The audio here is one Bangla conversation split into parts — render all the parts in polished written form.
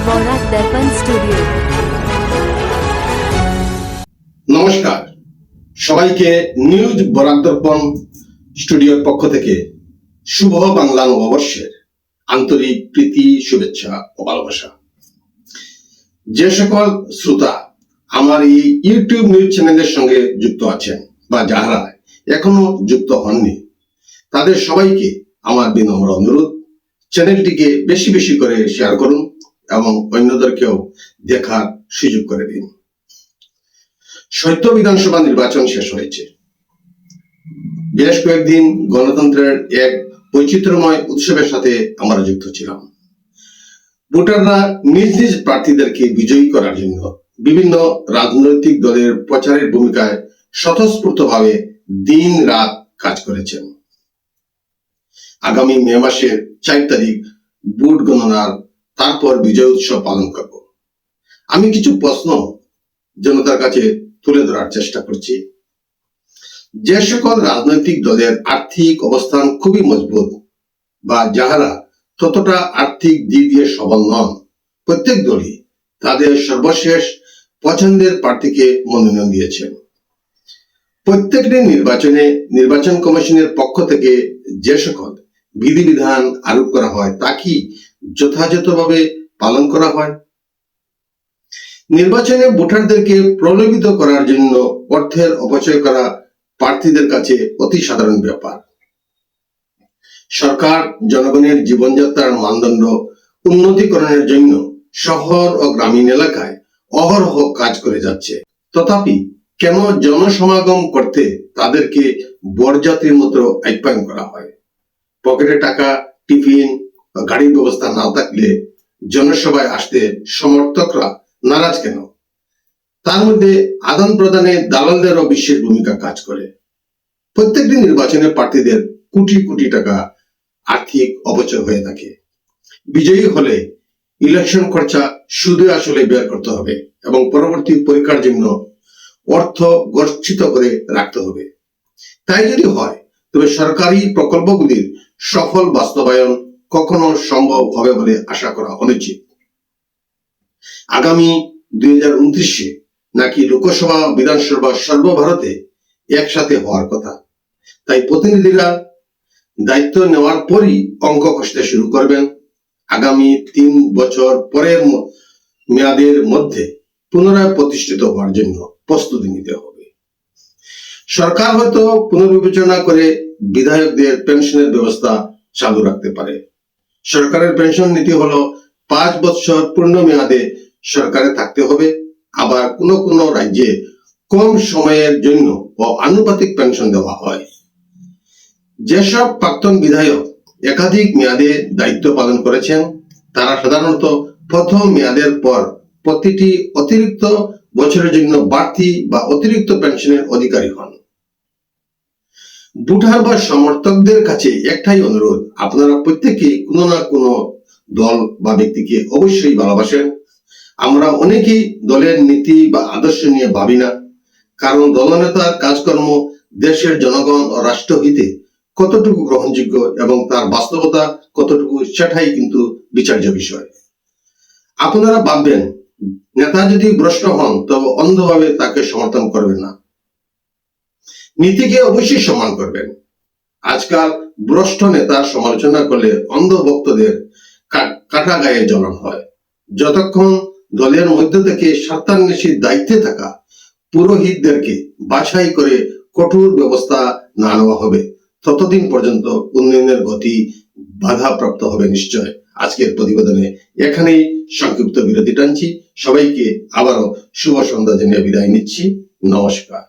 বরাক দর্পণ স্টুডিও। নমস্কার সবাইকে, নিউজ বরাক দর্পণ স্টুডিওর পক্ষ থেকে শুভ বাংলা নববর্ষের আন্তরিক প্রীতি, শুভেচ্ছা ও ভালোবাসা। যে সকল শ্রোতা আমার এই ইউটিউব নিউজ চ্যানেলের সঙ্গে যুক্ত আছেন বা যারা এখনো যুক্ত হননি, তাদের সবাইকে আমার বিনম্র অনুরোধ, চ্যানেলটিকে বেশি বেশি করে শেয়ার করুন এবং অন্যদেরকেও দেখার সুযোগ করে দিন। সদ্য বিধানসভা নির্বাচন শেষ হয়েছে। বেশ কয়েকদিন গণতন্ত্রের এক বৈচিত্র্যময় উৎসবের সাথে আমরা যুক্ত ছিলাম। ভোটাররা নিজ নিজ প্রার্থীদেরকে বিজয়ী করার জন্য বিভিন্ন রাজনৈতিক দলের প্রচারের ভূমিকায় স্বতঃস্ফূর্তভাবে দিন রাত কাজ করেছেন। আগামী মে মাসের 4 তারিখ ভোট গণনার, তারপর বিজয় উৎসব পালন করব। আমি কিছু প্রশ্ন জনতার কাছে তুলে ধরার চেষ্টা করছি। যে সকল রাজনৈতিক দলের আর্থিক অবস্থান খুবই মজবুত বা যাহারা ততটা আর্থিক দিক দিয়ে সবল নন, প্রত্যেক দলই তাদের সর্বশেষ পছন্দের প্রার্থীকে মনোনয়ন দিয়েছেন। প্রত্যেকটি নির্বাচনে নির্বাচন কমিশনের পক্ষ থেকে যে সকল বিধিবিধান আরোপ করা হয় তা কি যথাযথভাবে পালন করা হয়? নির্বাচনে ভোটারদেরকে প্রলোভিত করার জন্য অর্থের অপচয় করা প্রার্থীদের কাছে অতি সাধারণ ব্যাপার। সরকার জনগণের জীবনযাত্রার মানদণ্ড উন্নতিকরণের জন্য শহর ও গ্রামীণ এলাকায় অহরহ কাজ করে যাচ্ছে। তথাপি কেন জনসমাগম করতে তাদেরকে বরযাত্রীর মতো আপ্যায়ন করা হয়? পকেটে টাকা, টিফিন, গাড়ির ব্যবস্থা না থাকলে জনসভায় আসতে সমর্থকরা নারাজ কেন? তার মধ্যে আদান প্রদানে দালালদেরও বিশেষ ভূমিকা কাজ করে। প্রত্যেকটি নির্বাচনের প্রার্থীদের কোটি কোটি টাকা আর্থিক অপচয় হয়ে থাকে। বিজয়ী হলে ইলেকশন খরচা সুদে আসলে বের করতে হবে এবং পরবর্তী পরীক্ষার জন্য অর্থ গচ্ছিত করে রাখতে হবে। তাই যদি হয় তবে সরকারি প্রকল্পগুলির সফল বাস্তবায়ন কখনো সম্ভব হবে বলে আশা করা অনুচিত। আগামী 2029-এ নাকি লোকসভা বিধানসভা সর্বভারতে একসাথে হওয়ার কথা। তাই প্রতিনিধিরা দায়িত্ব নেওয়ার পরই অঙ্ক কষতে শুরু করবেন। আগামী 3 বছর পরের মেয়াদের মধ্যে পুনরায় প্রতিষ্ঠিত হওয়ার জন্য প্রস্তুতি নিতে হবে। সরকার হয়তো পুনর্বিবেচনা করে বিধায়কদের পেনশনের ব্যবস্থা চালু রাখতে পারে। সরকারের পেনশন নীতি হলো 5 বছর পূর্ণ মেয়াদে সরকারে থাকতে হবে। আবার কোন কোন রাজ্যে কম সময়ের জন্য ও আনুপাতিক পেনশন দেওয়া হয়। যেসব প্রাক্তন বিধায়ক একাধিক মেয়াদে দায়িত্ব পালন করেছেন তারা সাধারণত প্রথম মেয়াদের পর প্রতিটি অতিরিক্ত বছরের জন্য বাড়তি বা অতিরিক্ত পেনশনের অধিকারী হন। ভোটার বা সমর্থকদের কাছে একটাই অনুরোধ, আপনারা প্রত্যেকে কোনো না কোনো দল বা ব্যক্তিকে অবশ্যই ভালোবাসেন। আমরা অনেকেই দলের নীতি বা আদর্শ নিয়ে ভাবি না, কারণ দলনেতার কাজকর্ম দেশের জনগণ ও রাষ্ট্রহিতে কতটুকু গ্রহণযোগ্য এবং তার বাস্তবতা কতটুকু সেটাই কিন্তু বিচার্য বিষয়। আপনারা ভাববেন নেতা যদি ভ্রষ্ট হন তবে অন্ধভাবে তাকে সমর্থন করবেন না, নীতিকে অবশ্যই সম্মান করবেন। আজকাল ভ্রষ্ট নেতার সমালোচনা করলে অন্ধ ভক্তদের কাটা গায়ে জ্বলন হয়। যতক্ষণ দলের মধ্য থেকে স্বার্থান্বেষীর দায়িত্বে থাকা পুরোহিতদেরকে বাছাই করে কঠোর ব্যবস্থা না নেওয়া হবে ততদিন পর্যন্ত উন্নয়নের গতি বাধাপ্রাপ্ত হবে নিশ্চয়। আজকের প্রতিবেদনে এখানেই সংক্ষিপ্ত বিরতি টানছি। সবাইকে আবারও শুভ সন্ধ্যা জানিয়ে বিদায় নিচ্ছি। নমস্কার।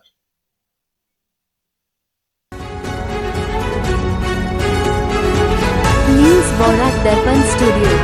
নিউজ বরাক দর্পণ স্টুডিও।